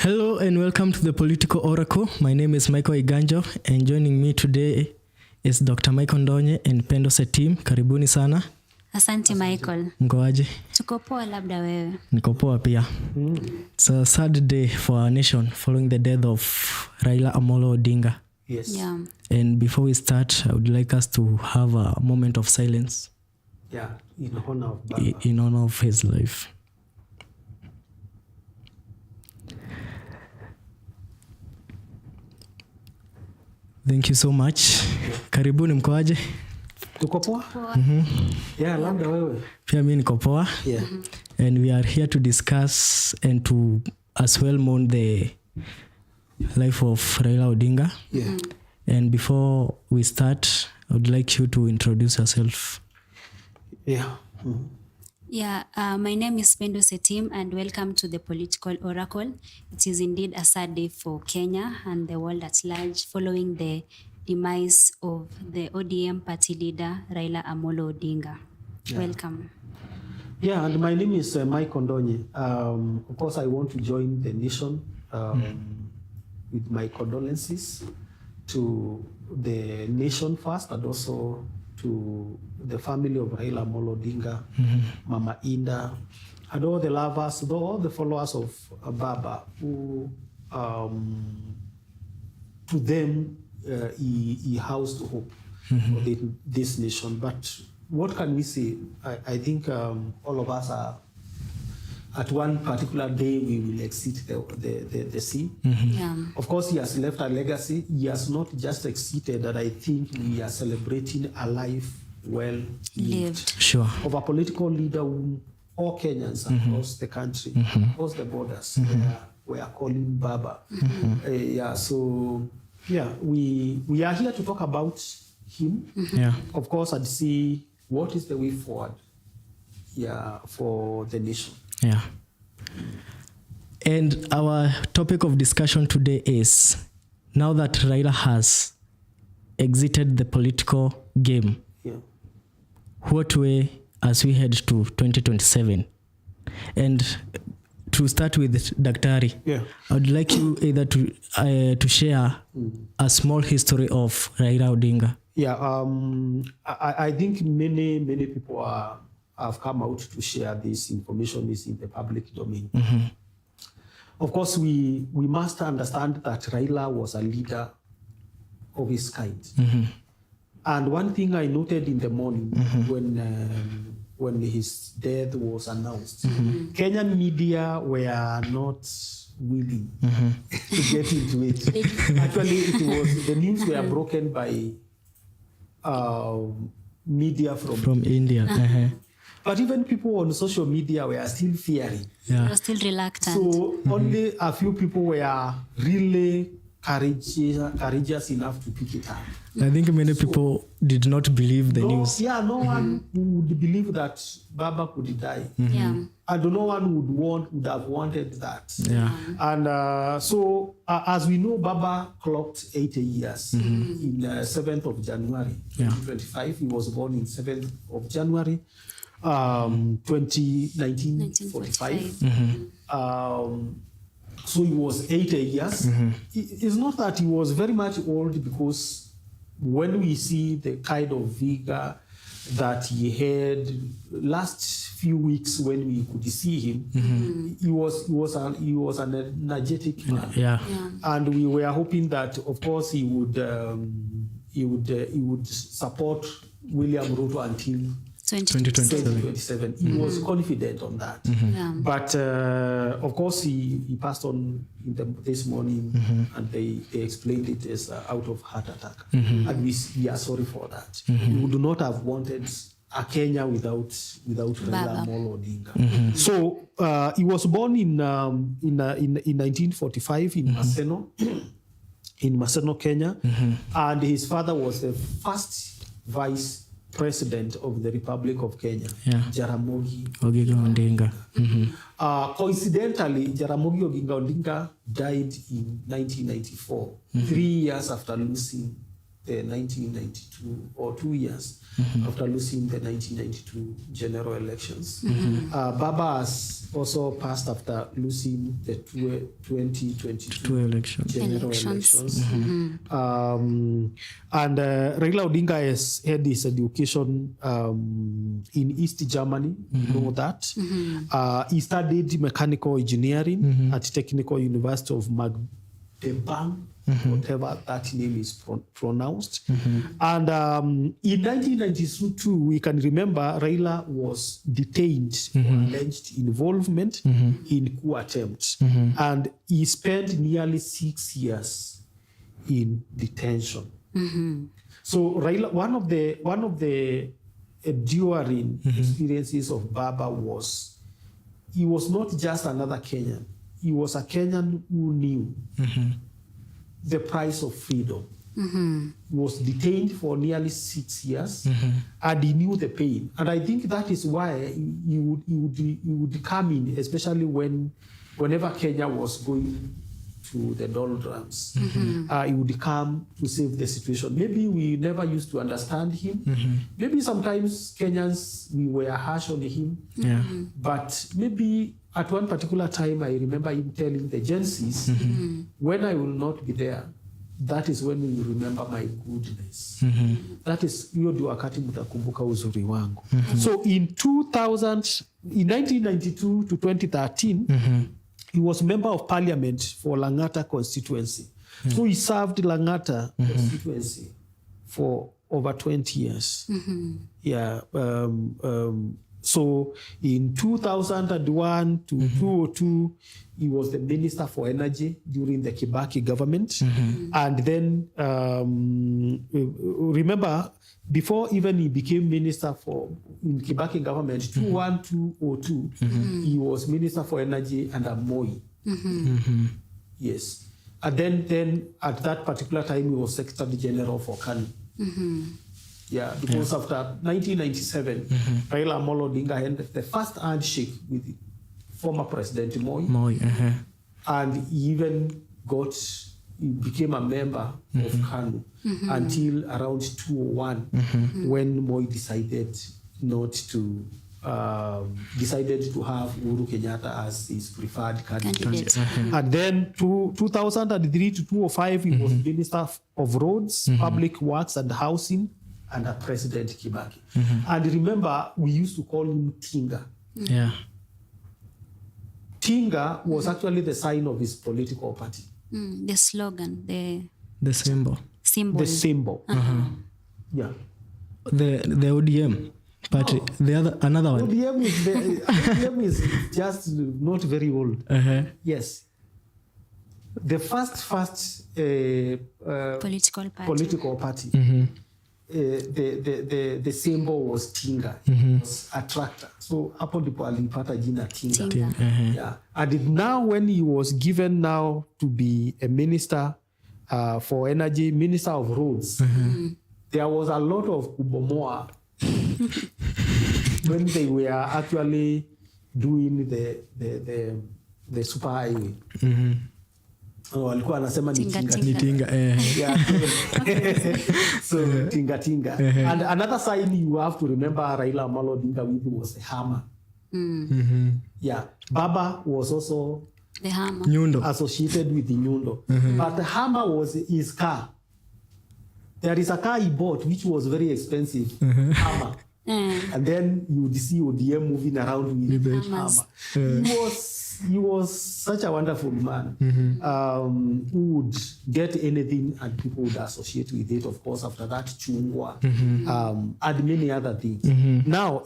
Hello and welcome to the Political Oracle. My name is 𝐖𝐢𝐴𝐺𝐚 and joining me today is Dr. Michael Ndonye and 𝐼𝐢𝐭𝐡𝐨𝐮𝐭 team. Karibuni sana. Asante Michael. Mkoaje? Tuko poa, labda wewe? Niko poa pia. It's a sad day for our nation following the death of Raila Odinga. Yes. Yeah. And before we start, I would like us to have a moment of silence. Yeah, in honor of Baba. In honor of his life. Thank you so much. Karibuni, mkoaje? Tuko poa? Yeah, labda wewe. Pia mimi niko poa. Yeah. And we are here to discuss and to as well mourn the life of Raila Odinga. Yeah. And before we start, I would like you to introduce yourself. Yeah. Yeah, my name is 𝐐𝐢𝐴𝐺𝐚 team and welcome to the Political Oracle. It is indeed a sad day for Kenya and the world at large following the demise of the ODM party leader Raila Odinga. Yeah. Welcome. Yeah, and my name is Michael Ndonye. Of course, I want to join the nation with my condolences to the nation first and also to the family of Raila Odinga, Mama Inda, and all the lovers, all the followers of Baba who, to them, he housed hope for this nation. But what can we say? I think all of us are, at one particular day, we will exit the sea. Yeah. Of course, he has left a legacy. He has not just exited, and I think we are celebrating a life well lived. Sure. Of a political leader whom all Kenyans across the country, across the borders, we are calling Baba. Yeah, so, yeah, we are here to talk about him, Yeah. of course, and see what is the way forward, yeah, for the nation. Yeah. And our topic of discussion today is, now that Raila has exited the political game, Yeah. what way as we head to 2027? And to start with Daktari, Yeah. I would like you either to share a small history of Raila Odinga. Yeah, I think many people have come out to share this information is in the public domain. Of course, we must understand that Raila was a leader of his kind. And one thing I noted in the morning when his death was announced, Kenyan media were not willing to get into it. Actually, the news were broken by media from India. But even people on social media were still fearing. Yeah. You're still reluctant. So only a few people were really courageous enough to pick it up. I think many people did not believe the news. Yeah, no one would believe that Baba could die. Yeah. And no one would have wanted that. Yeah. And so, as we know, Baba clocked 80 years in 7th of January, 2025. He was born in 7th of January, 1945. So he was 80 years. It's not that he was very much old, because when we see the kind of vigor that he had last few weeks when we could see him, he was an energetic man. Yeah. And we were hoping that, of course, he would support William Ruto until 2027. He was confident on that. Yeah. But of course, he passed on this morning, and they explained it as out of heart attack. And we are sorry for that. We would not have wanted a Kenya without Raila Odinga. So he was born in 1945 in Maseno, Kenya, and his father was the first vice president of the Republic of Kenya, Jaramogi Odinga. Coincidentally, Jaramogi Odinga died in 1994, 3 years after losing the 1992 or 2 years after losing the 1992 general elections. Baba has also passed after losing the 2022 general elections. And Raila Odinga has had his education in East Germany, you know that. He studied mechanical engineering at Technical University of Magdeburg, whatever that name is pronounced. And in 1992, we can remember Raila was detained for alleged involvement in coup attempts. And he spent nearly 6 years in detention. So Raila, one of the enduring experiences of Baba was, he was not just another Kenyan. He was a Kenyan who knew the price of freedom. He was detained for nearly 6 years, and he knew the pain. And I think that is why he would come in, especially whenever Kenya was going to the doldrums. He would come to save the situation. Maybe we never used to understand him. Maybe sometimes Kenyans, we were harsh on him. But maybe at one particular time, I remember him telling the Gen-Zs, when I will not be there, that is when you remember my goodness. That is, hiyo ndio wakati mtakumbuka uzuri wangu. So in 1992 to 2013, he was member of parliament for Langata constituency. So he served Langata constituency for over 20 years. So in 2001 to 2002, he was the Minister for Energy during the Kibaki government. And then, remember, before even he became Minister in Kibaki government, 2001-2002, he was Minister for Energy under Moi. Yes. And then at that particular time, he was Secretary General for KANU. Because after 1997, Raila Odinga had the first handshake with former President Moi. And he even he became a member of KANU until around 2001, when Moi decided to have Uhuru Kenyatta as his preferred candidate. And then 2003 to 2005, he was Minister of Roads, Public Works and Housing under President Kibaki. And remember, we used to call him Tinga. Tinga was actually the sign of his political party. The slogan, the symbol. The symbol. The ODM party. Another one. ODM is just not very old. Yes. The first political party. The symbol was Tinga. It was a tractor. So hapo ndipo alipata jina Tinga. And now when he was given now to be a minister for energy, Minister of Roads, there was a lot of kubomoa when they were actually doing the super highway. Walikuwa anasema ni tinga. So tinga. And another sign you have to remember Raila Odinga with was the hammer. Baba was also the hammer. Nyundo. Associated with the Nyundo. But the hammer was his car. There is a car he bought which was very expensive. Hammer. And then you would see ODM moving around with the hammer. He was such a wonderful man who would get anything and people would associate with it. Of course, after that, Chungwa and many other things. Now,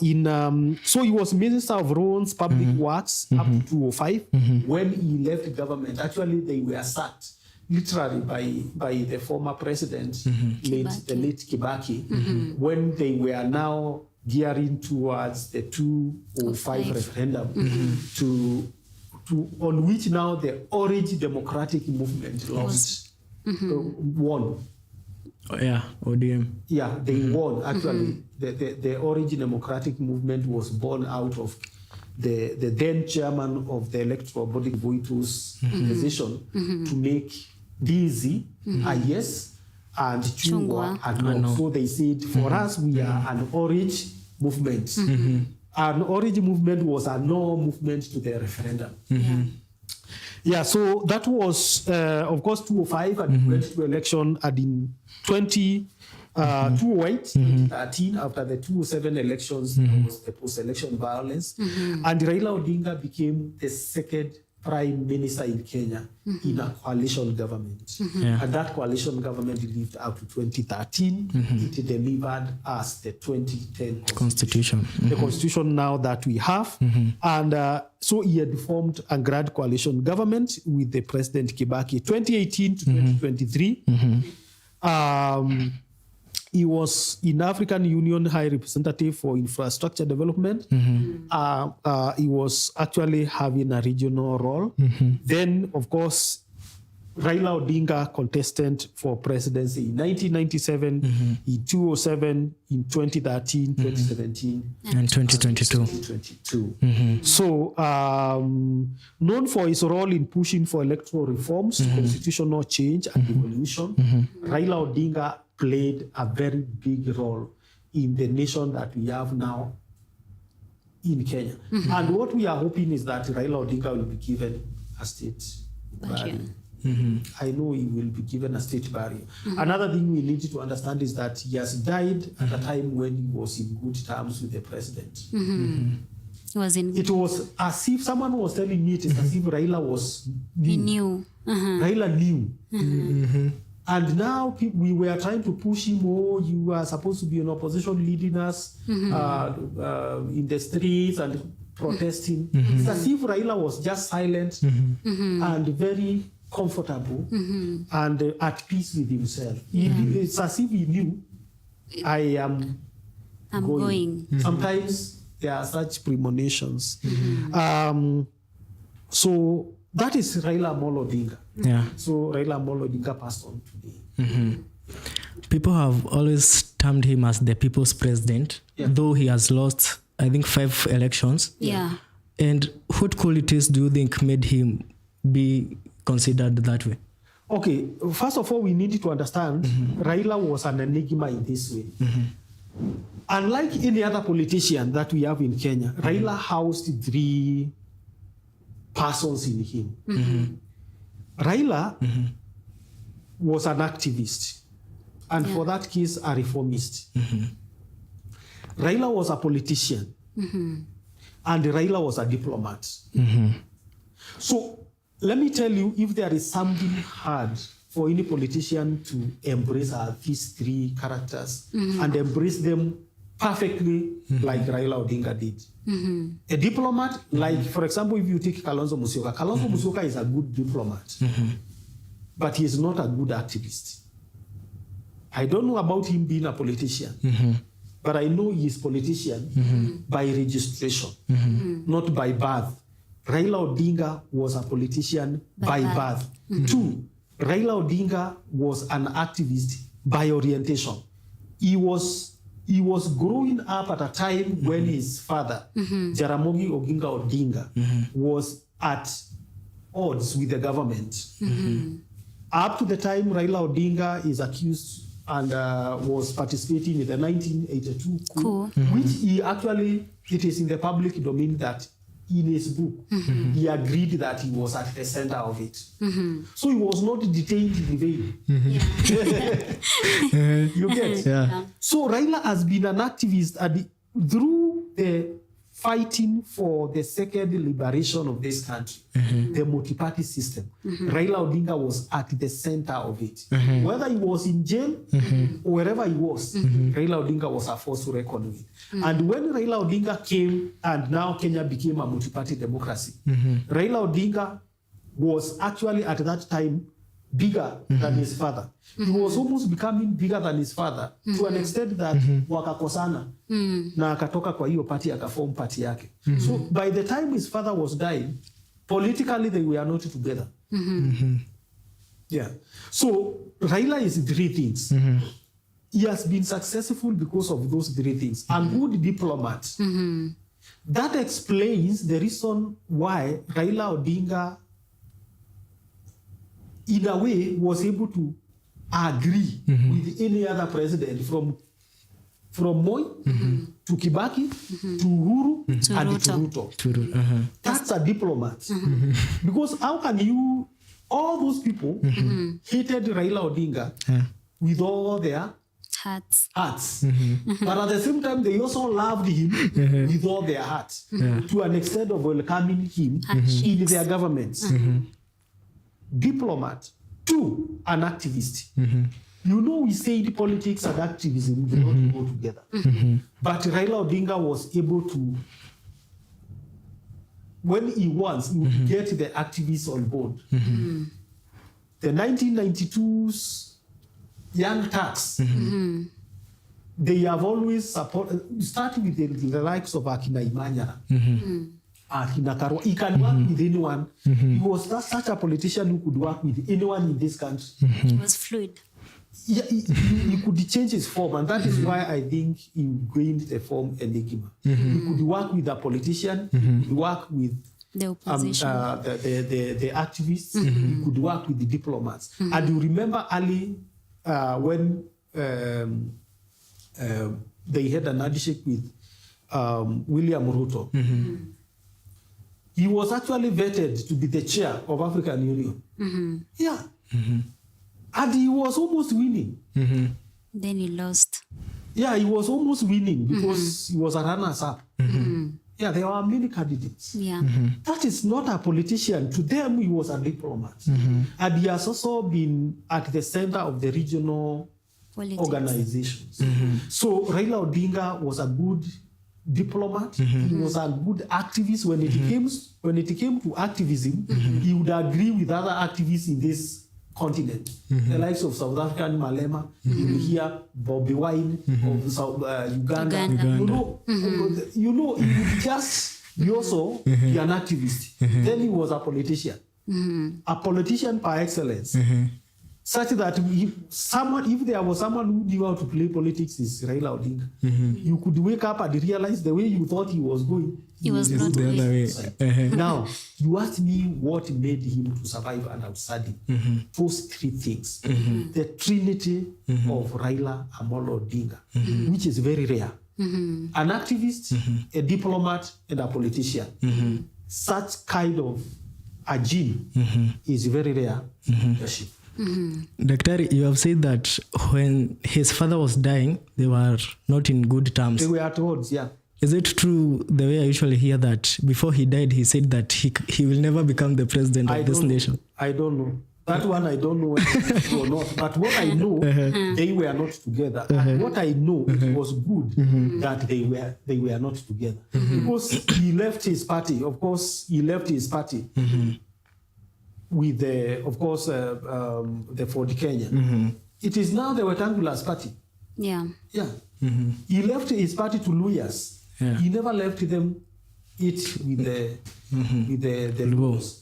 so he was Minister of Roads, Public Works up to 2005. When he left government, actually they were sacked literally by the former president, the late Kibaki, when they were now gearing towards the 2005 referendum on which now the Orange Democratic Movement won. ODM. They won. Actually, the Orange Democratic Movement was born out of the then chairman of the electoral body, Voitu's decision to make DZ a yes and Chungwa are No. no. So they said, for us, we are an orange movement. An orange movement was a no movement to the referendum. Yeah, so that was, of course, 2005, and we went to election, and in 2013, after the 2007 elections, there was the post-election violence, and Raila Odinga became the second prime minister in Kenya in a coalition government. And that coalition government lived up to 2013. It delivered us the 2010 Constitution. the constitution now that we have. And so he had formed a grand coalition government with the President Kibaki. 2018 to 2023, he was in African Union High Representative for Infrastructure Development. He was actually having a regional role. Then, of course, Raila Odinga contested for presidency in 1997, in 2007, in 2013, 2017, and 2022. 2022. So, known for his role in pushing for electoral reforms, constitutional change, and devolution, Raila Odinga played a very big role in the nation that we have now in Kenya. And what we are hoping is that Raila Odinga will be given a state burial. I know he will be given a state burial. Another thing we need to understand is that he has died at a time when he was in good terms with the president. It was as if someone was telling me it is as if Raila was new. He knew. Raila knew. And now we were trying to push him, oh, you are supposed to be an opposition leading us in the streets and protesting. It's as if Raila was just silent and very comfortable and at peace with himself. It's as if he knew, I'm going. Sometimes there are such premonitions. So that is Raila Amolo Odinga. So Raila Amolo Odinga passed on today. People have always termed him as the people's president, though he has lost, I think, 5 elections. And what qualities do you think made him be considered that way? Okay, first of all, we need to understand Raila was an enigma in this way. Unlike any other politician that we have in Kenya, Raila housed 3 persons in him. Raila was an activist, and for that case, a reformist. Raila was a politician, and Raila was a diplomat. So let me tell you, if there is something hard for any politician to embrace these 3 characters and embrace them perfectly like Raila Odinga did. A diplomat, like, for example, if you take Kalonzo Musyoka, Kalonzo Musyoka is a good diplomat, but he is not a good activist. I don't know about him being a politician, but I know he is a politician by registration, not by birth. Raila Odinga was a politician by birth. 2, Raila Odinga was an activist by orientation. He was growing up at a time when his father, Jaramogi Oginga Odinga, was at odds with the government. Up to the time Raila Odinga is accused and was participating in the 1982 coup, which he actually, it is in the public domain that in his book, he agreed that he was at the center of it. So he was not detained in vain. You get? So Raila has been an activist through the fighting for the second liberation of this country, the multi-party system. Raila Odinga was at the center of it. Whether he was in jail or wherever he was, Raila Odinga was a force to reckon with. And when Raila Odinga came and now Kenya became a multi-party democracy, Raila Odinga was actually at that time bigger than his father. He was almost becoming bigger than his father to an extent that wakakosana na akatoka kwa hiyo party akaform party yake. So by the time his father was dying, politically they were not together. So Raila is 3 things. He has been successful because of those 3 things. A good diplomat. That explains the reason why Raila Odinga in a way was able to agree with any other president from Moi to Kibaki to Uhuru and to Ruto. That's a diplomat. Because how can you, all those people hated Raila Odinga with all their hearts. But at the same time, they also loved him with all their hearts to an extent of welcoming him in their governments. Diplomat. 2, an activist. You know, we said politics and activism do not go together. But Raila Odinga was able to, when he wants, he would get the activists on board. The 1992's Young Turks, they have always supported, starting with the likes of Akina Imanyara, Akina Karwa. He can work with anyone. He was such a politician who could work with anyone in this country. He was fluid. Yeah, he could change his form, and that is why I think he gained the form 𝐻𝐴𝐻𝐿. He could work with a politician, he could work with the opposition, the activists, he could work with the diplomats. And you remember early when they had an handshake with William Ruto. He was actually vetted to be the chair of African Union. Yeah. And he was almost winning. Then he lost. Yeah, he was almost winning because he was a runner-up. Yeah, there were many candidates. Yeah. That is not a politician. To them, he was a diplomat. And he has also been at the center of the regional organizations. So Raila Odinga was a good diplomat. He was a good activist. When it came to activism, he would agree with other activists in this continent, the likes of South African Malema, you will hear Bobby Wine of South, Uganda. You know, he would just be also be an activist. Then he was a politician, a politician par excellence. Such that if there was someone who knew how to play politics, is Raila Odinga. You could wake up and realize the way you thought he was going, he was not the other way. Now, you asked me what made him to survive and outstanding. Those 3 things. The trinity of Raila Amolo Odinga, which is very rare. An activist, a diplomat, and a politician. Such kind of a gene is very rare leadership. Dr. You have said that when his father was dying, they were not in good terms. They were at odds, yeah. Is it true, the way I usually hear that before he died, he said that he will never become the president of this nation? I don't know. That one I don't know whether it's true or not. But what I know, they were not together. And what I know, it was good that they were not together. Because he left his party. Of course, he left his party. With the Ford Kenya. It is now the Wetangula's party. Yeah. Yeah. He left his party to lawyers. Yeah. He never left them with the laws.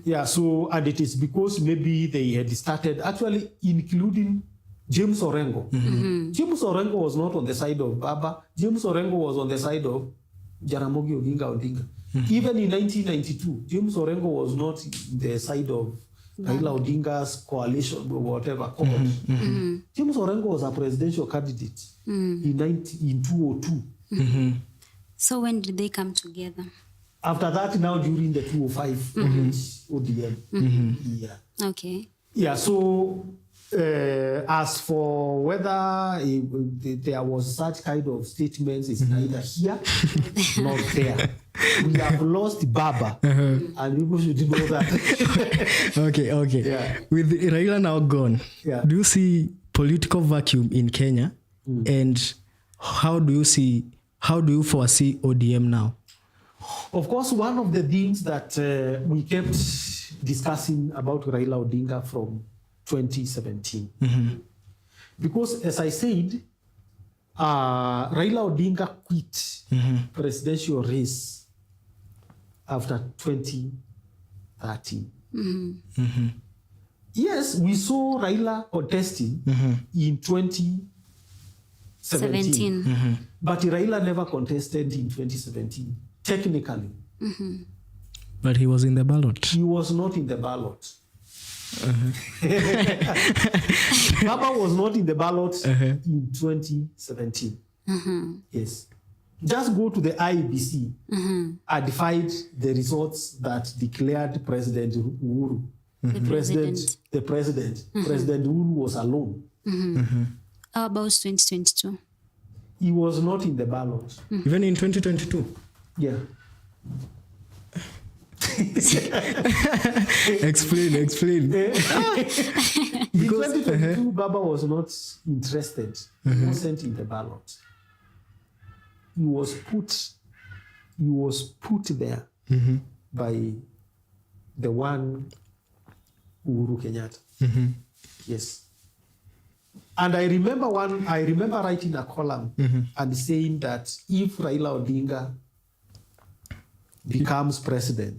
Yeah, so, and it is because maybe they had started actually including James Orengo. James Orengo was not on the side of Baba. James Orengo was on the side of Jaramogi Odinga. Even in 1992, James Orengo was not the side of Raila Odinga's coalition or whatever called. James Orengo was a presidential candidate in 2002. So when did they come together? After that, now during the 2005 ODM. Yeah. Okay. Yeah, so as for whether there was such kind of statements, it's neither here nor there. We have lost Baba, and people should know that. Okay. Yeah. With Raila now gone, do you see political vacuum in Kenya? And how do you foresee ODM now? Of course, one of the things that we kept discussing about Raila Odinga from 2017. Because as I said, Raila Odinga quit presidential race after 2013. Yes, we saw Raila contesting in 2017. But Raila never contested in 2017, technically. But he was in the ballot. He was not in the ballot. Baba was not in the ballot in 2017. Yes. Just go to the IEBC and find the results that declared President Uhuru. President Uhuru was alone. How about 2022? He was not in the ballot. Even in 2022? Yeah. Explain. In 2022, Baba was not interested. He wasn't in the ballot. He was put there by the one Uhuru Kenyatta. Yes. And I remember writing a column and saying that if Raila Odinga becomes president,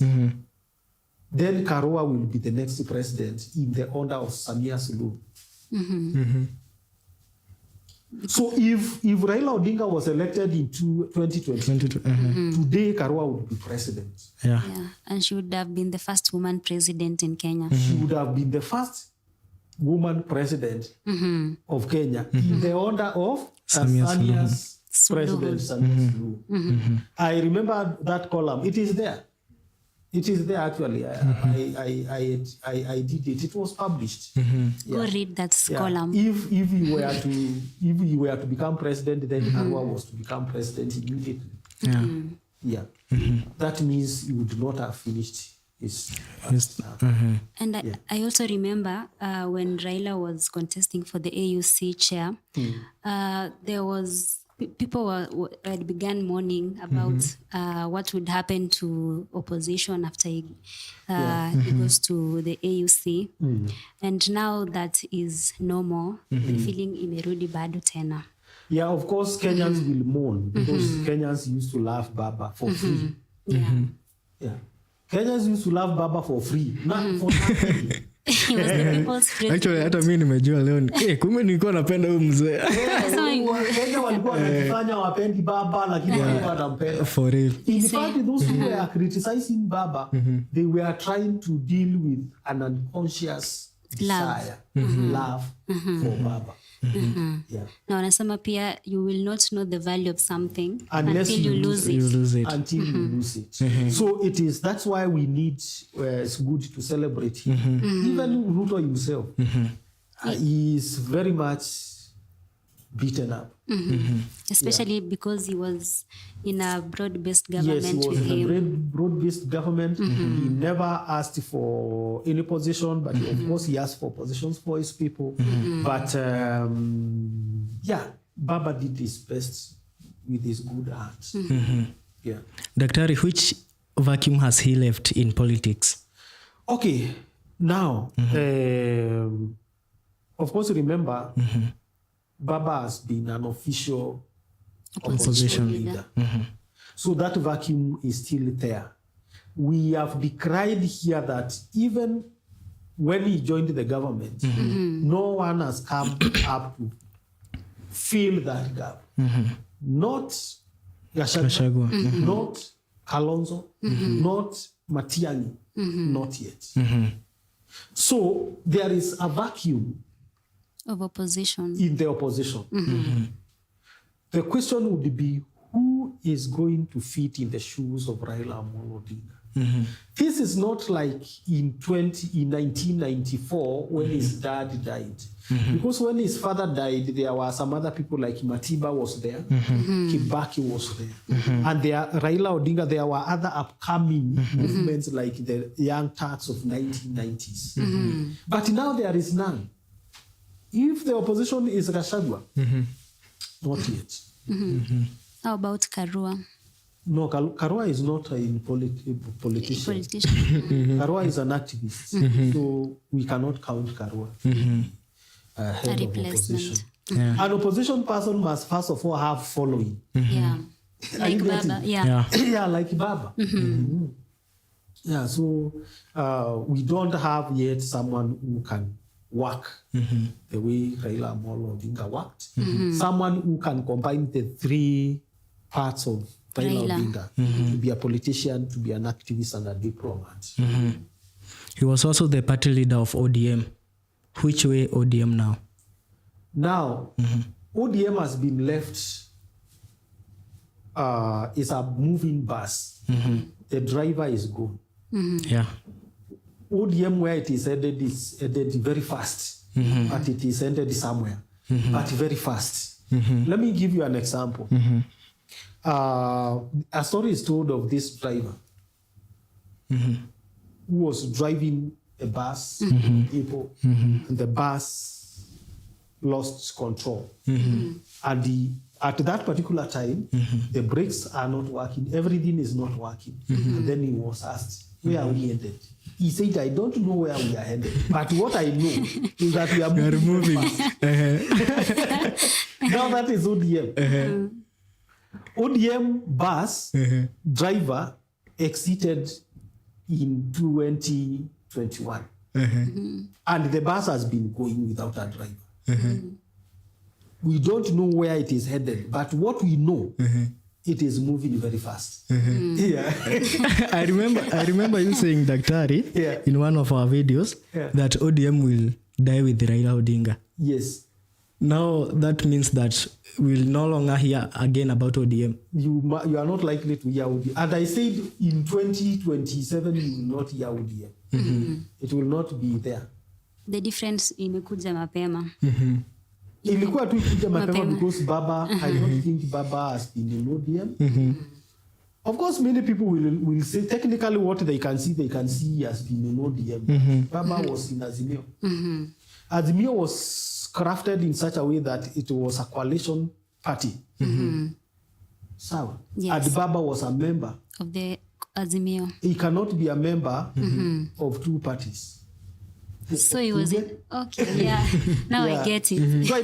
then Karua will be the next president in the order of Samia Suluhu. So if Raila Odinga was elected in 2020, today Karua would be president. Yeah, and she would have been the first woman president in Kenya. She would have been the first woman president of Kenya in the order of Tanzania's president Samia Suluhu. I remember that column. It is there. It is there actually. I did it. It was published. Go read that column. If he were to become president, then Karua was to become president immediately. That means he would not have finished his And I also remember when Raila was contesting for the AUC chair, there was people had began mourning about what would happen to opposition after he goes to the AUC. And now that is no more, the feeling imerudi bado tena. Yeah, of course, Kenyans will mourn because Kenyans used to love Baba for free. Kenyans used to love Baba for free, not for nothing. He was the people's president. Actually, hata mimi nimejua leo kumbe nilikuwa napenda huyu mzee. Kenya walikuwa wanajifanya wapendi Baba lakini walikuwa wanampenda. For real. In fact, those who were criticizing Baba, they were trying to deal with an unconscious desire, love for Baba. Na wanasema pia you will not know the value of something unless until you lose it. Until you lose it. So that's why we need, it's good to celebrate him. Even Ruto himself, he is very much beaten up. Especially because he was in a broad-based government. Yes, he was in a broad-based government. He never asked for any position, but of course he asked for positions for his people. But Baba did his best with his good heart. Daktari, which vacuum has he left in politics? Okay, now, of course, remember, Baba has been an official opposition leader. So that vacuum is still there. We have decried here that even when he joined the government, no one has come up to fill that gap. Not Gachagua, not Kalonzo, not Matiang'i, not yet. So there is a vacuum of opposition. In the opposition. The question would be, who is going to fit in the shoes of Raila Odinga? This is not like in 1994 when his dad died. Because when his father died, there were some other people like Matiba was there, Kibaki was there. And Raila Odinga, there were other upcoming movements like the Young Turks of 1990s. But now there is none. If the opposition is Gachagua, not yet. How about Karua? No, Karua is not a politician. Karua is an activist. So we cannot count Karua head of opposition. An opposition person must first of all have following. Like Baba. Like Baba. So we don't have yet someone who can work the way Raila Odinga worked. Someone who can combine the three parts of Raila Odinga, to be a politician, to be an activist, and a diplomat. He was also the party leader of ODM. Which way ODM now? Now, ODM has been left, is a moving bus. The driver is gone. Yeah. ODM, where it is headed very fast, but it is ended somewhere, but very fast. Let me give you an example. A story is told of this driver who was driving a bus with people, and the bus lost control. And at that particular time, the brakes are not working, everything is not working. And then he was asked, where are we headed? He said, I don't know where we are headed, but what I know is that we are moving. Now that is ODM. ODM bus driver exited in 2021. And the bus has been going without a driver. We don't know where it is headed, but what we know, it is moving very fast. Yeah. I remember you saying, Daktari, in one of our videos, that ODM will die with Raila Odinga. Yes. Now that means that we'll no longer hear again about ODM. You are not likely to hear ODM. And I said in 2027 you will not hear ODM. It will not be there. The difference imekuja mapema. Ilikuwa tu ikuja mapema because Baba, I don't think Baba has been in ODM. Of course, many people will say technically what they can see he has been in ODM. Baba was in Azimio. Azimio was crafted in such a way that it was a coalition party. So, Yes. and Baba was a member Of the Azimio. He cannot be a member of two parties. So he was okay, yeah. Now I get it. So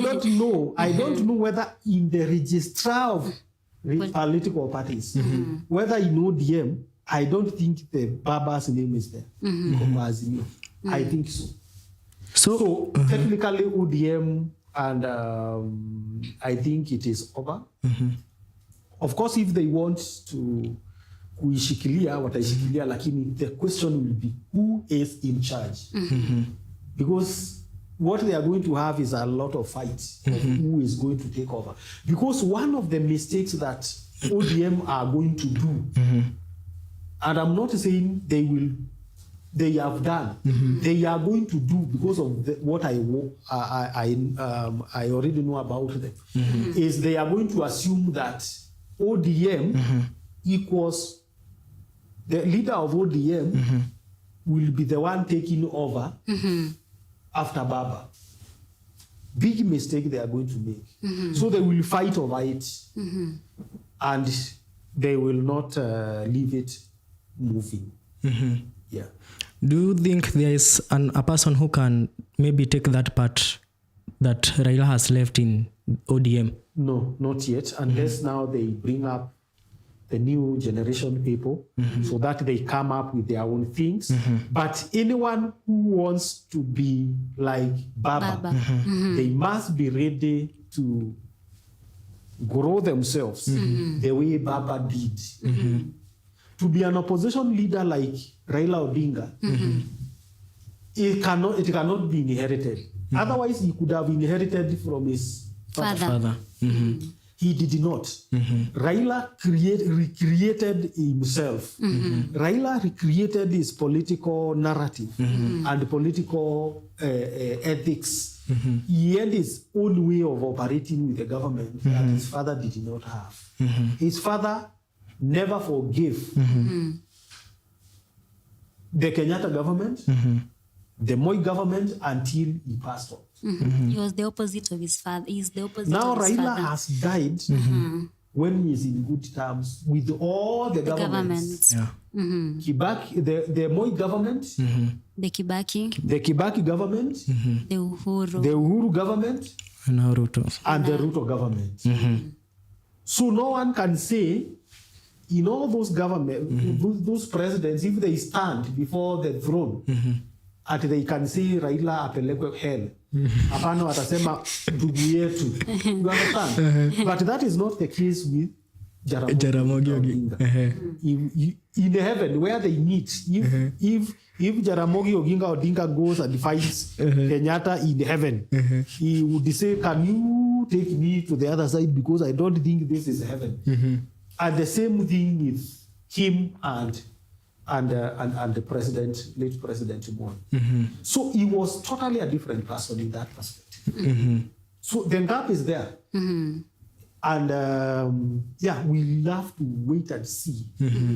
I don't know whether in the registrar of political parties, whether in ODM, I don't think the Baba's name is there. I think so. So technically ODM, and I think it is over. Of course, if they want to kuishikilia, wataishikilia, lakini the question will be who is in charge? Because what they are going to have is a lot of fights of who is going to take over. Because one of the mistakes that ODM are going to do, and I'm not saying they have done, they are going to do because of what I already know about them, is they are going to assume that ODM equals the leader of ODM will be the one taking over after Baba. Big mistake they are going to make. So they will fight over it, and they will not leave it moving. Yeah. Do you think there is a person who can maybe take that part that Raila has left in ODM? No, not yet, unless now they bring up the new generation people so that they come up with their own things. But anyone who wants to be like Baba, they must be ready to grow themselves the way Baba did. To be an opposition leader like Raila Odinga, it cannot be inherited. Otherwise, he could have inherited from his father. He did not. Raila recreated himself. Raila recreated his political narrative and political ethics. He had his own way of operating with the government that his father did not have. His father never forgave the Kenyatta government, the Moi government, until he passed on. He was the opposite of his father. He's the opposite now of his Raila father. has died when he is in good terms with all the governments. Yeah. Kibaki, the Moi government, The Kibaki government, the Uhuru. the Uhuru government, And now Ruto. and the Ruto government. So no one can say in all those government, those presidents, if they stand before the throne, and they can say Raila apelekwe hell. Apano atasema ndugu yetu. You understand? But that is not the case with Jaramogi Odinga. In heaven, where they meet, if Jaramogi Odinga goes and finds Kenyatta in heaven, he would say, "Can you take me to the other side, because I don't think this is heaven." And the same thing with him and the president, late President Moi. So he was totally a different person in that perspective. So the gap is there. And we'll have to wait and see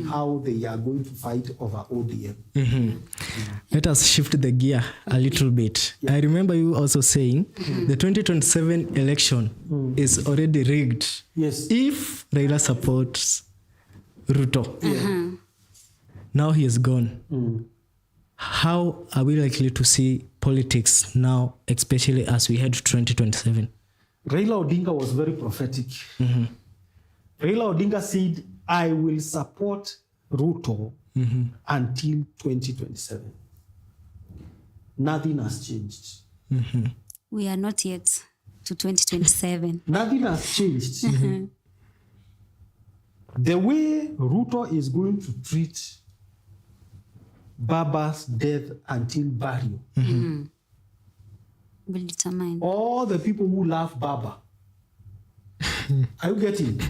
how they are going to fight over ODM. Let us shift the gear a little bit. I remember you also saying the 2027 election is already rigged. Yes. If Raila supports Ruto, now he is gone. How are we likely to see politics now, especially as we head to 2027? Raila Odinga was very prophetic. Raila Odinga said, "I will support Ruto until 2027. Nothing has changed. We are not yet to 2027. Nothing has changed. The way Ruto is going to treat Baba's death until burial, Will determine. all the people who love Baba, are you getting?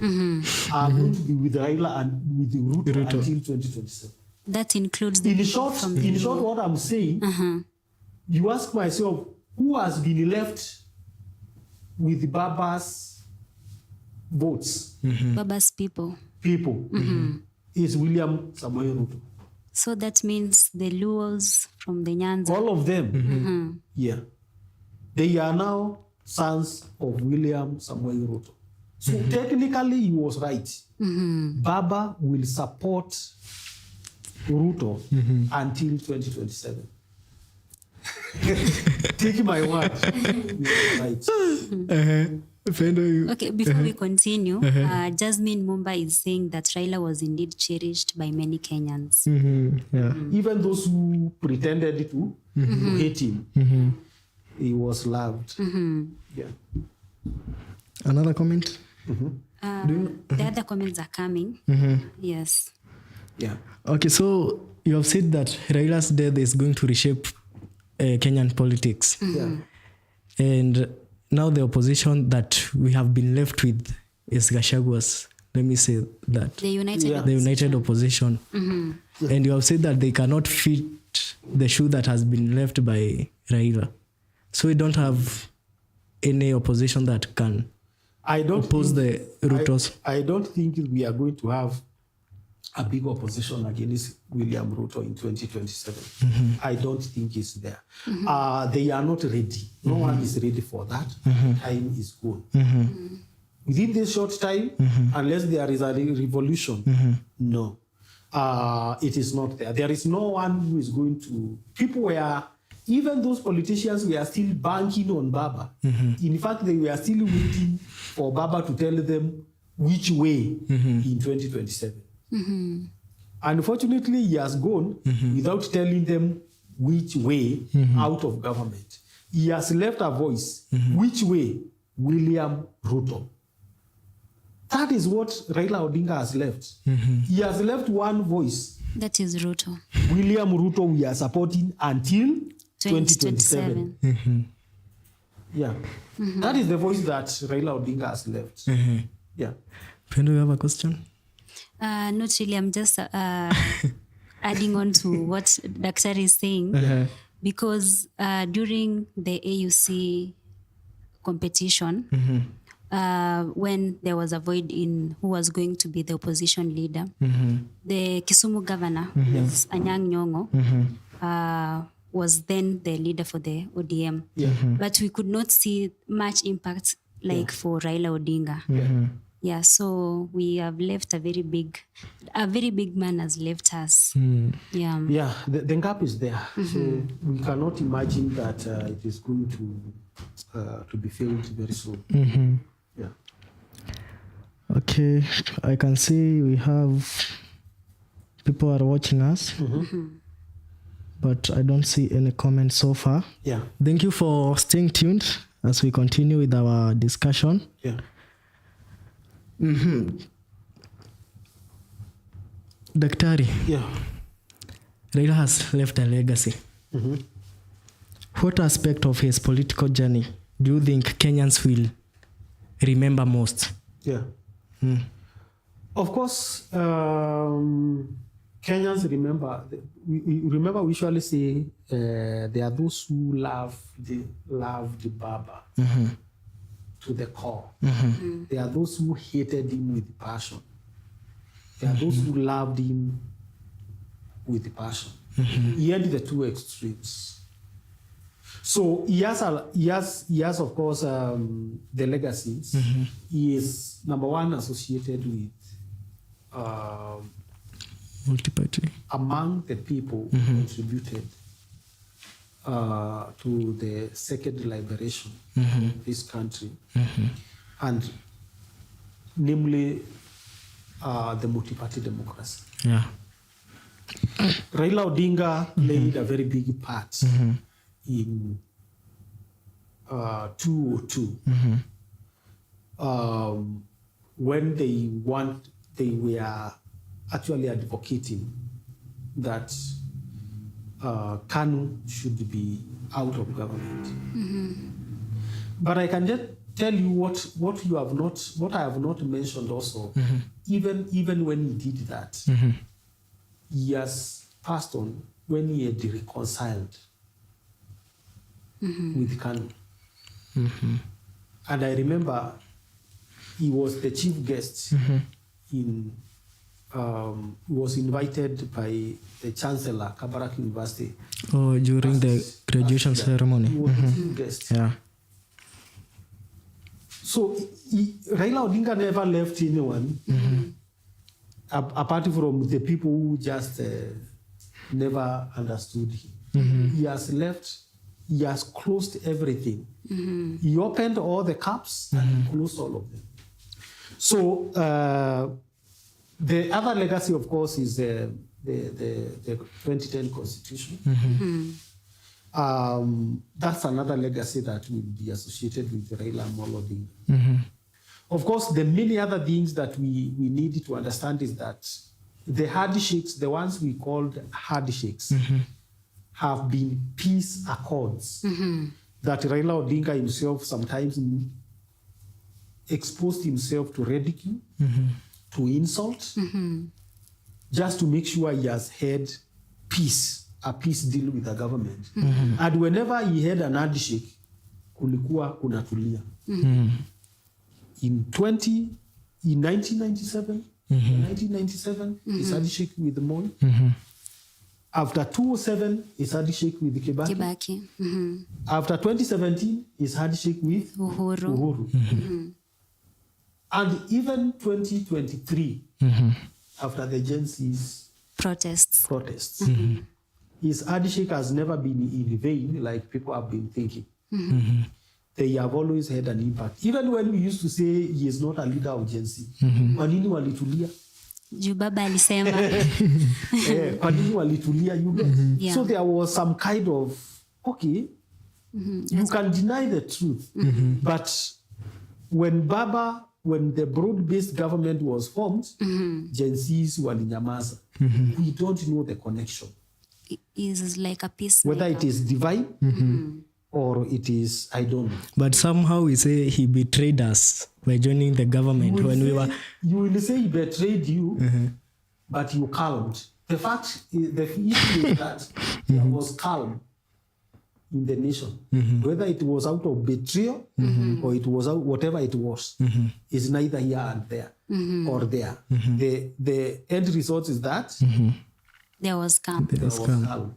Are going to be with Raila and with Ruto until 2027. That includes the In people short, from the what I'm saying, you ask myself, who has been left with Baba's votes? Baba's people. Is William Samoei Ruto. So that means the Luos from the Nyanza. All of them. Yeah. They are now sons of William Samoei Ruto. So technically he was right. Baba will support Ruto until 2027. Take my word. Right. Okay, before we continue, Jasmine Mumba is saying that Raila was indeed cherished by many Kenyans. Even those who pretended to hate him, he was loved. Yeah. Another comment? The other comments are coming. Yes. Yeah. Okay, so you have said that Raila's death is going to reshape Kenyan politics. And now the opposition that we have been left with is Gachagua's. Let me say that. The United The United Opposition. And you have said that they cannot fit the shoe that has been left by Raila. So we don't have any opposition that can oppose the Rutos. I don't think we are going to have a big opposition against William Ruto in 2027. I don't think it's there. They are not ready. No one is ready for that. Time is gone. Within this short time, unless there is a revolution, no. It is not there. There is no one who is going to... People were... Even those politicians were still banking on Baba. In fact, they were still waiting for Baba to tell them which way in 2027. Unfortunately, he has gone without telling them which way out of government. He has left a voice. Which way? William Ruto. That is what Raila Odinga has left. He has left one voice. That is Ruto. William Ruto we are supporting until 2027. Yeah. That is the voice that Raila Odinga has left. Yeah. Do you have a question? Not really. I'm just adding on to what Dr. is saying. Because during the AUC competition, when there was a void in who was going to be the opposition leader, the Kisumu governor, 𝐻𝐴𝐤𝐿 Nyong'o, was then the leader for the ODM. But we could not see much impact for Raila Odinga. Yeah, so we have left a very big man has left us. Yeah, the gap is there. So we cannot imagine that it is going to be filled very soon. Yeah. Okay, I can see we have people are watching us, but I don't see any comments so far. Yeah. Thank you for staying tuned as we continue with our discussion. Yeah. Daktari, Yeah. Raila has left a legacy. What aspect of his political journey do you think Kenyans will remember most? Yeah. Of course, Kenyans remember. We usually say there are those who love the Baba to the core. There are those who hated him with passion. There are those who loved him with passion. He had the two extremes. So he has, of course, the legacies. He is, number one, associated with Multi-party. among the people who contributed to the second liberation of this country, and namely the multi-party democracy. Yeah. Raila Odinga played a very big part in 2002 when they were actually advocating that KANU should be out of government. But I can just tell you what I have not mentioned also. Even when he did that, he has passed on when he had reconciled with KANU. And I remember he was the chief guest in was invited by the Chancellor, Kabarak University. Oh, during the graduation ceremony. He was the chief guest. Yeah. So Raila Odinga never left anyone, apart from the people who just never understood him. He has left, he has closed everything. He opened all the caps and he closed all of them. So the other legacy, of course, is the 2010 Constitution. That's another legacy that will be associated with Raila Odinga. Of course, the many other things that we need to understand is that the handshakes, the ones we called handshakes, have been peace accords that Raila Odinga himself sometimes exposed himself to ridicule, to insult, just to make sure he has had peace, a peace deal with the government. And whenever he had an handshake, kulikuwa kunatulia. In 1997, his handshake with Moi. After 2007, his handshake with Kibaki. After 2017, his handshake with Uhuru. And even 2023, after the Gen Z's protests, his handshake has never been in vain, like people have been thinking. They have always had an impact. Even when we used to say he is not a leader of Gen Z, Manini walitulia. Baba alisema. Manini walitulia, you know. So there was some kind of, okay, you can deny the truth, but when the broad-based government was formed, Gen Zs walinyamaza. We don't know the connection. It is like a peace. Whether it is divine or it is, I don't know. But somehow we say he betrayed us by joining the government when we were... You will say he betrayed you, but you calmed. The issue is that there was calm in the nation. Whether it was out of betrayal or it was out, whatever it was, is neither here and there or there. The end result is that there was calm. There was calm.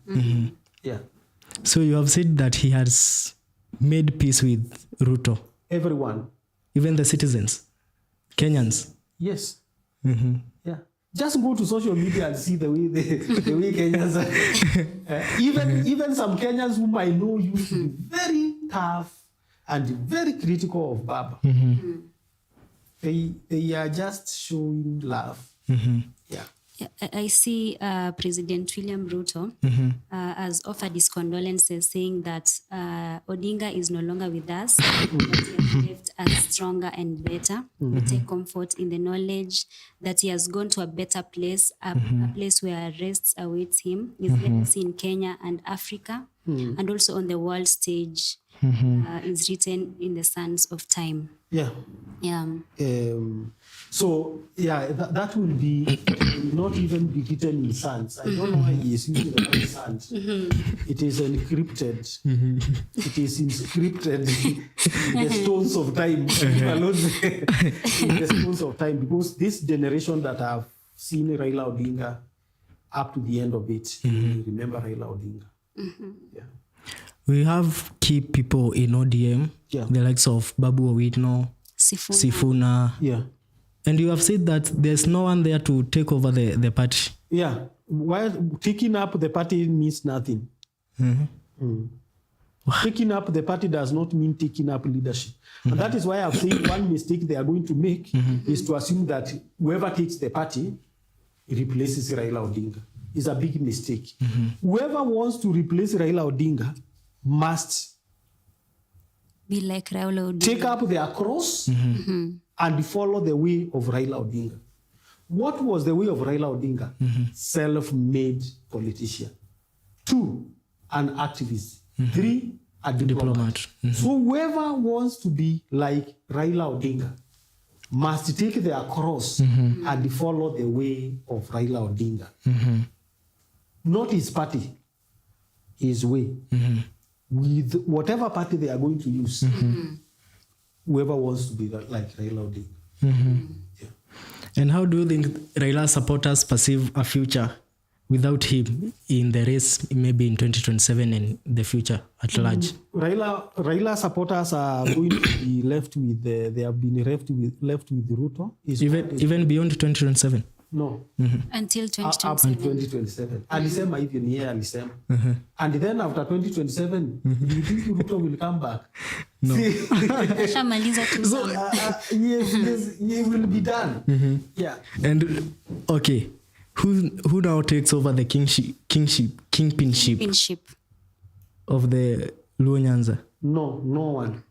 Yeah. So you have said that he has made peace with Ruto. Everyone. Even the citizens, Kenyans. Yes. Yeah. Just go to social media and see the way Kenyans are. Even some Kenyans whom I know used to be very tough and very critical of Baba. They are just showing love. Yeah. I see President William Ruto has offered his condolences, saying that Odinga is no longer with us, but he has left us stronger and better. We take comfort in the knowledge that he has gone to a better place, a place where rest awaits him. His legacy in Kenya and Africa, and also on the world stage, is written in the sands of time. Yeah. Yeah. So that will be not even be written in sands. I don't know why he is using the word sands. It is encrypted. It is inscripted in the stones of time. In the stones of time, because this generation that have seen Raila Odinga up to the end of it, remember Raila Odinga. Yeah. We have key people in ODM, the likes of Babu Owino, Sifuna. Yeah. And you have said that there's no one there to take over the party. Yeah. While taking up the party means nothing. Taking up the party does not mean taking up leadership. And that is why I've said one mistake they are going to make is to assume that whoever takes the party replaces Raila Odinga. It's a big mistake. Whoever wants to replace Raila Odinga must be like Raila Odinga. Take up their cross and follow the way of Raila Odinga. What was the way of Raila Odinga? Self-made politician. 2, an activist. 3, a diplomat. So whoever wants to be like Raila Odinga must take their cross and follow the way of Raila Odinga. Not his party, his way. With whatever party they are going to use, whoever wants to be like Raila Odinga. Yeah. And how do you think Raila supporters perceive a future without him in the race, maybe in 2027 and the future at large? Raila supporters are going to be left with, they have been left with Ruto. Even beyond 2027? No. Until 2027. Up until 2027. Alisema even here, alisema. And then after 2027, you think Ruto will come back? No. So, yes, he will be done. Yeah. And, okay, who now takes over the kingpinship of the Luo Nyanza? No one.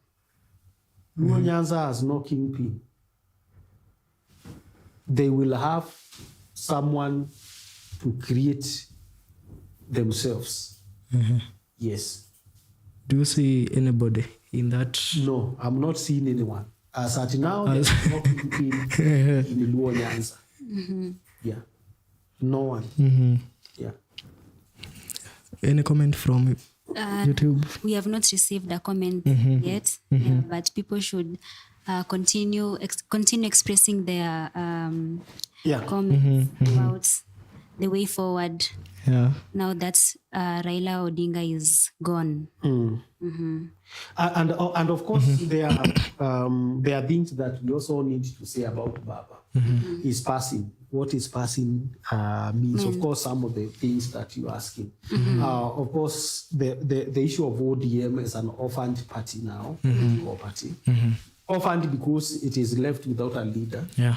Luo Nyanza has no kingpin. They will have someone to create themselves. Yes. Do you see anybody in that? No, I'm not seeing anyone. As at now, there's no kingpin in Luo Nyanza. Yeah. No one. Yeah. Any comment from YouTube? We have not received a comment yet, but people should continue expressing their comments about the way forward. Yeah. Now that Raila Odinga is gone. And of course, there are things that we also need to say about Baba. His passing. What his passing means. Of course, some of the things that you're asking. Of course, the issue of ODM is an orphaned party now, political party. Orphaned because it is left without a leader. Yeah.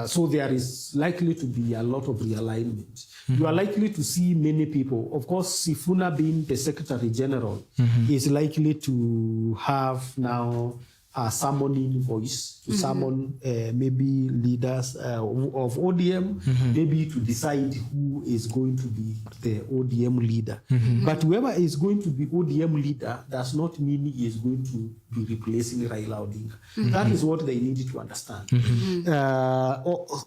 So there is likely to be a lot of realignment. You are likely to see many people. Of course, Sifuna being the Secretary General is likely to have now a summoning voice to summon maybe leaders of ODM, maybe to decide who is going to be the ODM leader. But whoever is going to be ODM leader does not mean he is going to be replacing Raila Odinga. That is what they need to understand.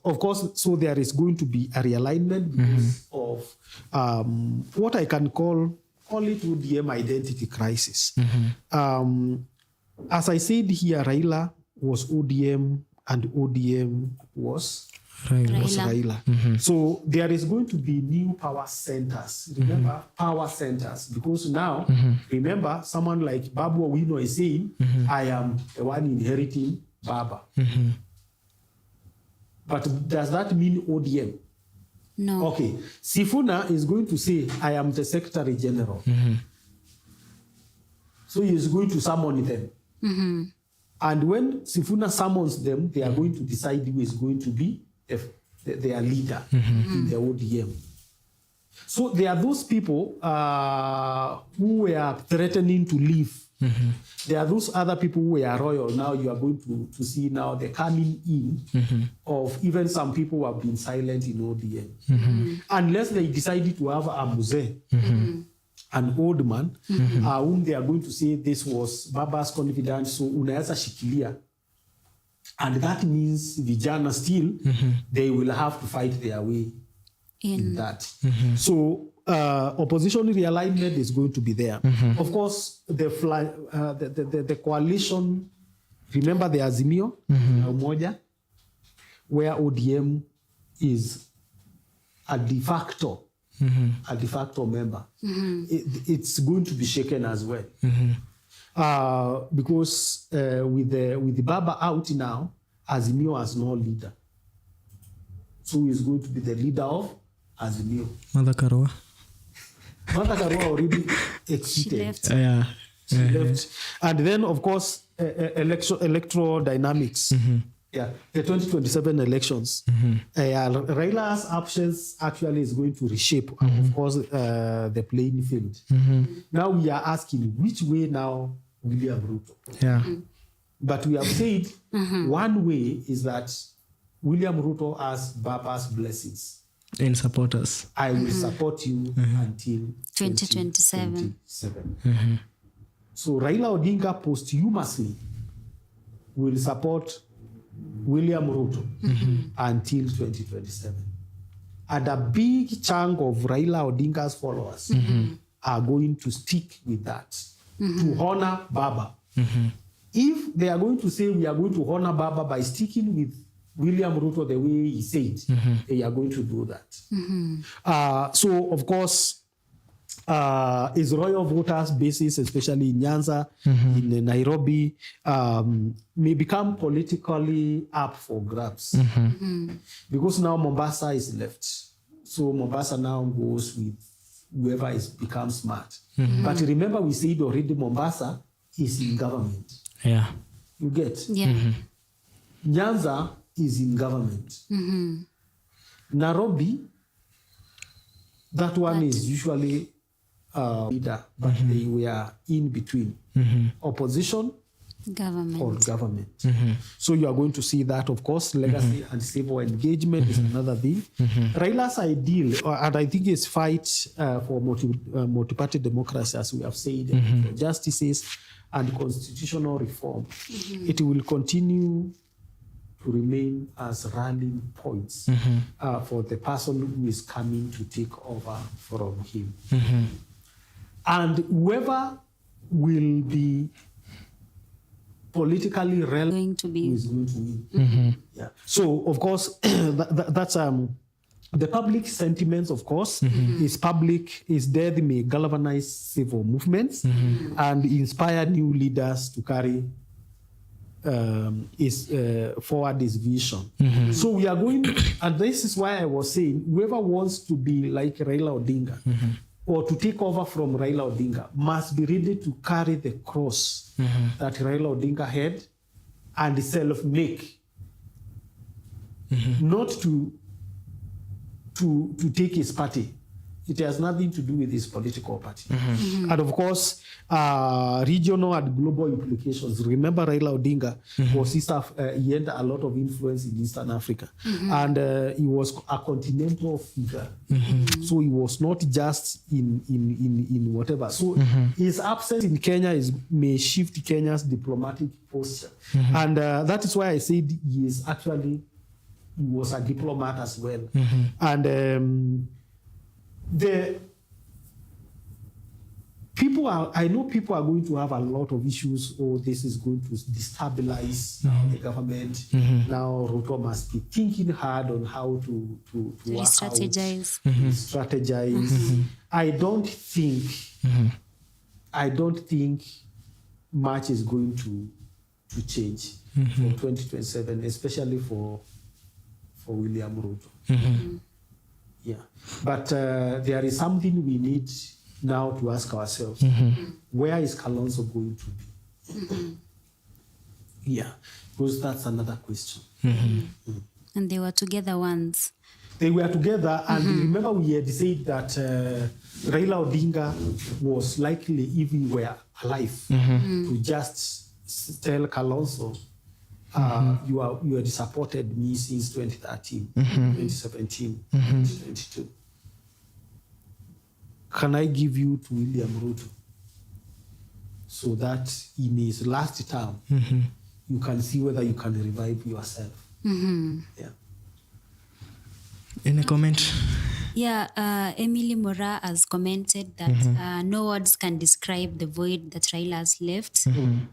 Of course, so there is going to be a realignment because of what I can call it ODM identity crisis. As I said here, Raila was ODM and ODM was Raila. So there is going to be new power centers. Remember, power centers. Because now, remember, someone like Babu Owino is saying, I am the one inheriting Baba. But does that mean ODM? No. Okay. Sifuna is going to say, I am the Secretary General. So he is going to summon them. And when Sifuna summons them, they are going to decide who is going to be their leader in the ODM. So there are those people who were threatening to leave. There are those other people who were royal. Now you are going to see now the coming in of even some people who have been silent in ODM. Unless they decided to have a mzee, an old man, whom they are going to say this was Baba's confidence, so unaweza shikilia. And that means vijana still, they will have to fight their way in that. So opposition realignment is going to be there. Of course, the coalition, remember the �𝐻𝐴𝐲𝐻, Umoja, where ODM is a de facto member. It's going to be shaken as well. Because with the Baba out now, 𝐻𝐴𝐲𝐻 has no leader. So he's going to be the leader of 𝐻𝐴𝐲𝐻. Mother Karua already exited. She left. She left. And then, of course, electoral dynamics. Yeah, the 2027 elections. Raila's absence actually is going to reshape, of course, the playing field. Now we are asking which way now William Ruto. Yeah. But we have said one way is that William Ruto has Baba's blessings. And supporters. I will support you until 2027. So Raila Odinga posthumously will support William Ruto until 2027. And a big chunk of Raila Odinga's followers are going to stick with that to honor Baba. If they are going to say we are going to honor Baba by sticking with William Ruto the way he said, they are going to do that. So, of course, his royal voters basis, especially in Nyanza, in Nairobi, may become politically up for grabs. Because now Mombasa is left. So Mombasa now goes with whoever becomes smart. But remember, we said already Mombasa is in government. Yeah. You get? Yeah. Nyanza is in government. Nairobi, that one is usually leader, but they were in between opposition or government. So you are going to see that, of course, legacy and civil engagement is another thing. Raila's ideal, and I think his fight for multi-party democracy, as we have said, for justices and constitutional reform, it will continue to remain as rallying points for the person who is coming to take over from him. And whoever will be politically relevant Going to be. is going to win. Yeah. So, of course, that's the public sentiments, of course, is public, is there, they may galvanize civil movements and inspire new leaders to carry forward his vision. So we are going, and this is why I was saying, whoever wants to be like Raila Odinga or to take over from Raila Odinga must be ready to carry the cross that Raila Odinga had and self-make, not to take his party. It has nothing to do with his political party. And of course, regional and global implications. Remember, Raila Odinga was he had a lot of influence in Eastern Africa. And he was a continental figure. So he was not just in whatever. So his absence in Kenya may shift Kenya's diplomatic posture. And that is why I said he was a diplomat as well. And I know people are going to have a lot of issues. Oh, this is going to destabilize the government. Now Ruto must be thinking hard on how to strategize. Strategize. I don't think much is going to change for 2027, especially for William Ruto. Yeah, but there is something we need now to ask ourselves. Where is Kalonzo going to be? Yeah, because that's another question. And they were together once. They were together, and remember we had said that Raila Odinga was likely, if he were alive, to just tell Kalonzo, you had supported me since 2013, 2017, 2022. Can I give you to William Ruto so that in his last term, you can see whether you can revive yourself? Yeah. Any comment? Yeah, Emily Mora has commented that no words can describe the void that Raila has left.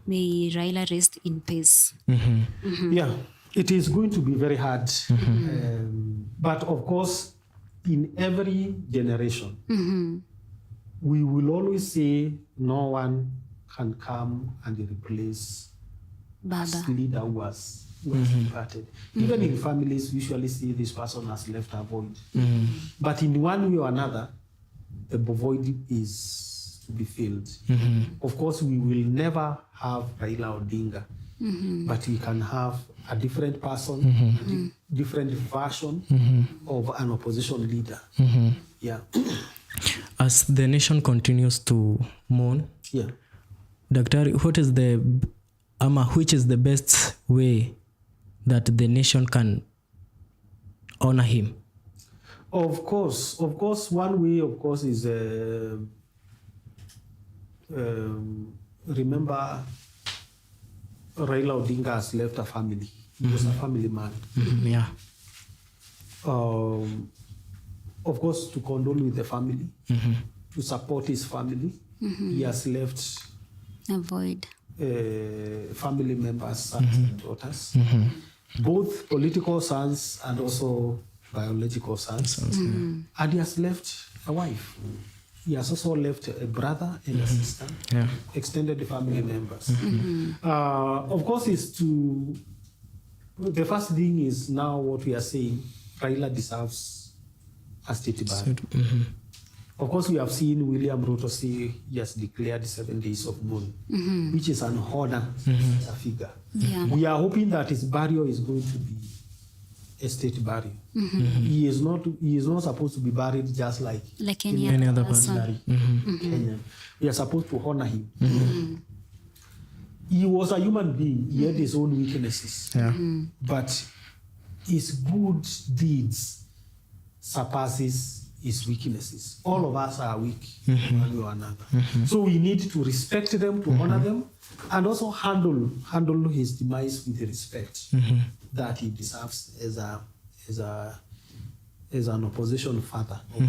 May Raila rest in peace. Yeah, it is going to be very hard. But of course, in every generation, we will always say no one can come and replace Baba. a leader who was departed. Even in families, we usually say this person has left a void. But in one way or another, the void is to be filled. Of course, we will never have Raila Odinga, but we can have a different person, a different version of an opposition leader. Yeah. As the nation continues to mourn, Daktari, which is the best way that the nation can honor him? Of course, one way, of course, is remember Raila Odinga has left a family. He was a family man. Yeah. Of course, to condole with the family, to support his family. He has left A void. Family members, sons and daughters, both political sons and also biological sons. And he has left a wife. He has also left a brother and a sister, extended family members. Of course, the first thing is now what we are saying, Raila deserves a state burial. Of course, we have seen William Ruto say he has declared 7 days of mourning, which is an honor as a figure. We are hoping that his burial is going to be a state burial. He is not supposed to be buried just like any other person. Kenyan. We are supposed to honor him. He was a human being. He had his own weaknesses. But his good deeds surpasses his weaknesses. All of us are weak one way or another. So we need to respect them, to honor them, and also handle his demise with the respect that he deserves as an opposition father of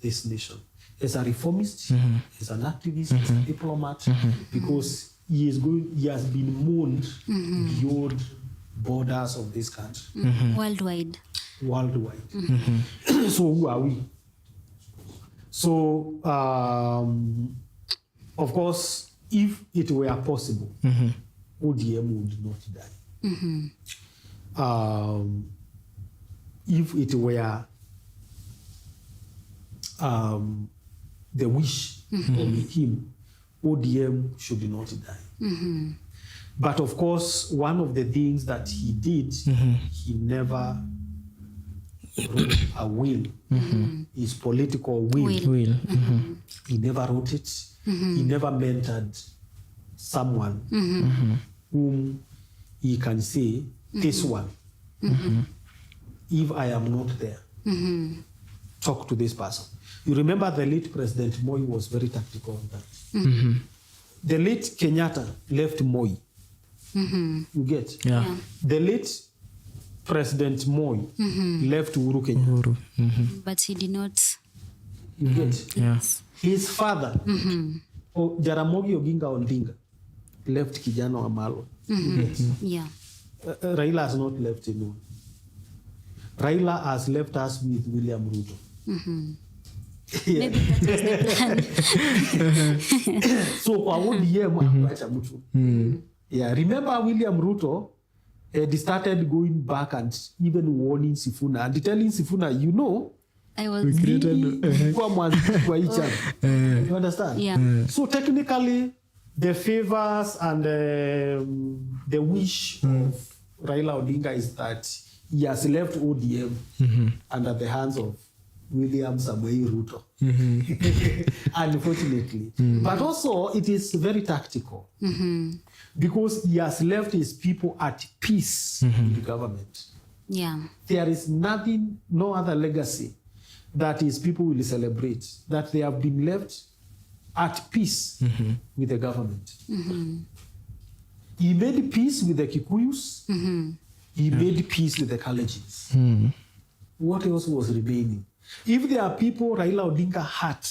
this nation. As a reformist, as an activist, as a diplomat, because he has been mourned beyond borders of this country. Worldwide. So who are we? So, of course, if it were possible, ODM would not die. If it were the wish of him, ODM should not die. But of course, one of the things that he did, he never wrote a will, his political will. He never wrote it. He never mentored someone whom he can say, this one, if I am not there, talk to this person. You remember the late President Moi was very tactical on that. The late Kenyatta left Moi. You get? The late President Moi left Uhuru Kenyatta. But he did not. You get? His father, Jaramogi Odinga, left Kijana Wamalwa. Raila has not left anyone. Raila has left us with William Ruto. Maybe that was the plan. So kwa ODM hakuacha mtu. Remember William Ruto started going back and even warning Sifuna and telling Sifuna, I was you understand? So technically, the favors and the wish of Raila Odinga is that he has left ODM under the hands of 𝐿𝐤𝐴 Ruto. Unfortunately. But also, it is very tactical. Because he has left his people at peace with the government. Yeah. There is nothing, no other legacy that his people will celebrate, that they have been left at peace with the government. He made peace with the Kikuyus. He made peace with the �𝐚𝐢𝐴𝐺𝐻. What else was remaining? If there are people Raila Odinga had,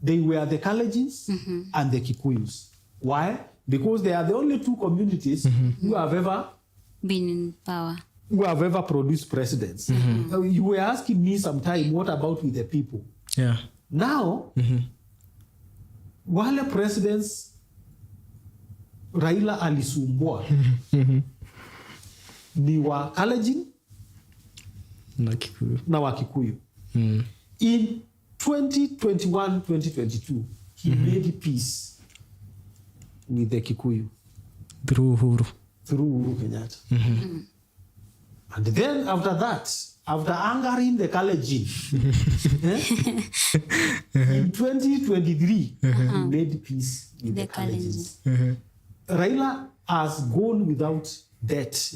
they were the �𝐿𝐴𝐺𝐻 and the Kikuyus. Why? Because they are the only two communities who have ever been in power, who have ever produced presidents. You were asking me sometime, what about with the people? Yeah. Now, wale presidents Raila alisumbua ni wa 𝐿𝐴𝐺𝐻 na wa Kikuyu. In 2021-2022, he made peace with the Kikuyu. Through Uhuru Kenyatta. And then after that, after angering the 𝐿𝐴𝐺𝐻, in 2023, he made peace with the 𝐿𝐴𝐺𝐻. Raila has gone without debt.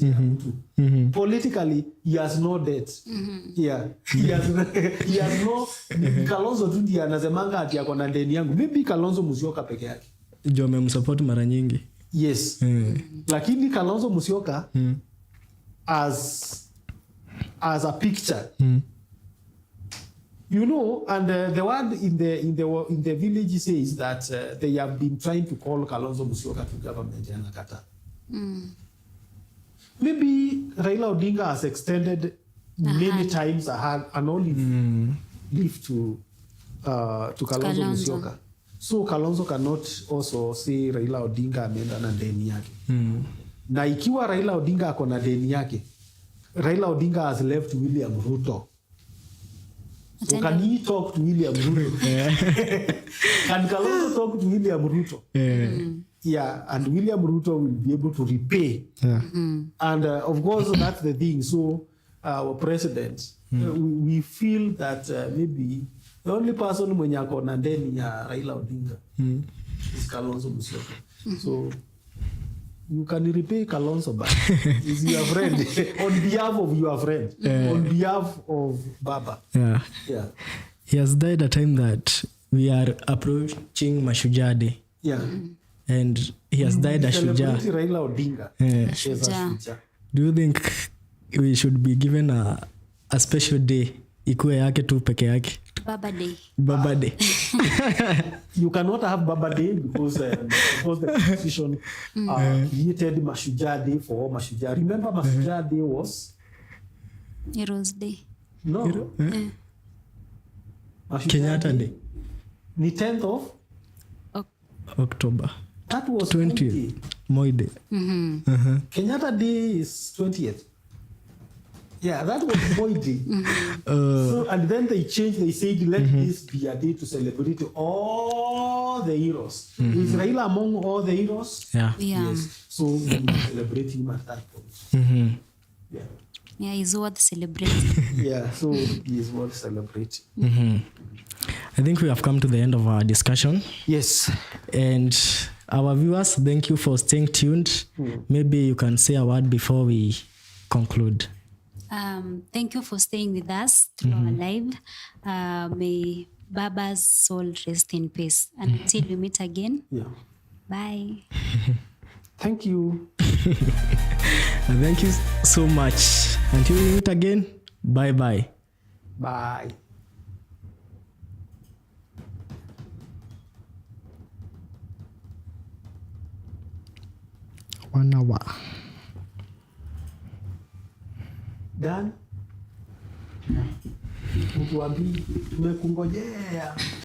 Politically, he has no debt. Yeah. He has no. Kalonzo tu ndiye anasemanga ati ako na deni yangu. Maybe Kalonzo Musyoka peke yake. Jo amemsupport mara nyingi. Yes. Lakini Kalonzo Musyoka as a picture. You know, and the word in the village says that they have been trying to call Kalonzo Musyoka to government in Nakata. Maybe Raila Odinga has extended many times an olive leaf to Kalonzo Musyoka. So Kalonzo cannot also say Raila Odinga ameenda na deni yake. Na ikiwa Raila Odinga ako na deni yake, Raila Odinga has left William Ruto. So can he talk to William Ruto? Can Kalonzo talk to William Ruto? Yeah, and William Ruto will be able to repay. And of course, that's the thing. So our president, we feel that maybe the only person mwenye ako na deni ya Raila Odinga is Kalonzo Musyoka. So you can repay Kalonzo back. He's your friend. On behalf of your friend. On behalf of Baba. Yeah. Yeah. He has died at a time that we are approaching Mashujaa Day. Yeah. And he has died a shujaa. Raila Odinga. Shujaa. Do you think we should be given a special day ikuwe yake tu peke yake? Baba Day. Baba Day. You cannot have Baba Day because the constitution created Mashujaa Day for all Mashujaa. Remember Mashujaa Day was? Heroes Day. No. Kenyatta Day. The 10th of October. That was 20th. Moi Day. Kenyatta Day is 20th. Yeah, that was Moi Day. So, and then they changed, they said, let this be a day to celebrate all the heroes. Is Raila among all the heroes? Yeah. Yes. So we celebrate him at that point. Yeah. Yeah, he's worth celebrating. Yeah, so he is worth celebrating. I think we have come to the end of our discussion. Yes. And our viewers, thank you for staying tuned. Maybe you can say a word before we conclude. Thank you for staying with us through our live. May Baba's soul rest in peace. And until we meet again, bye. Thank you. Thank you so much. Until we meet again, bye-bye. Bye. One hour. Dan, mtu wa pili tumekungojea.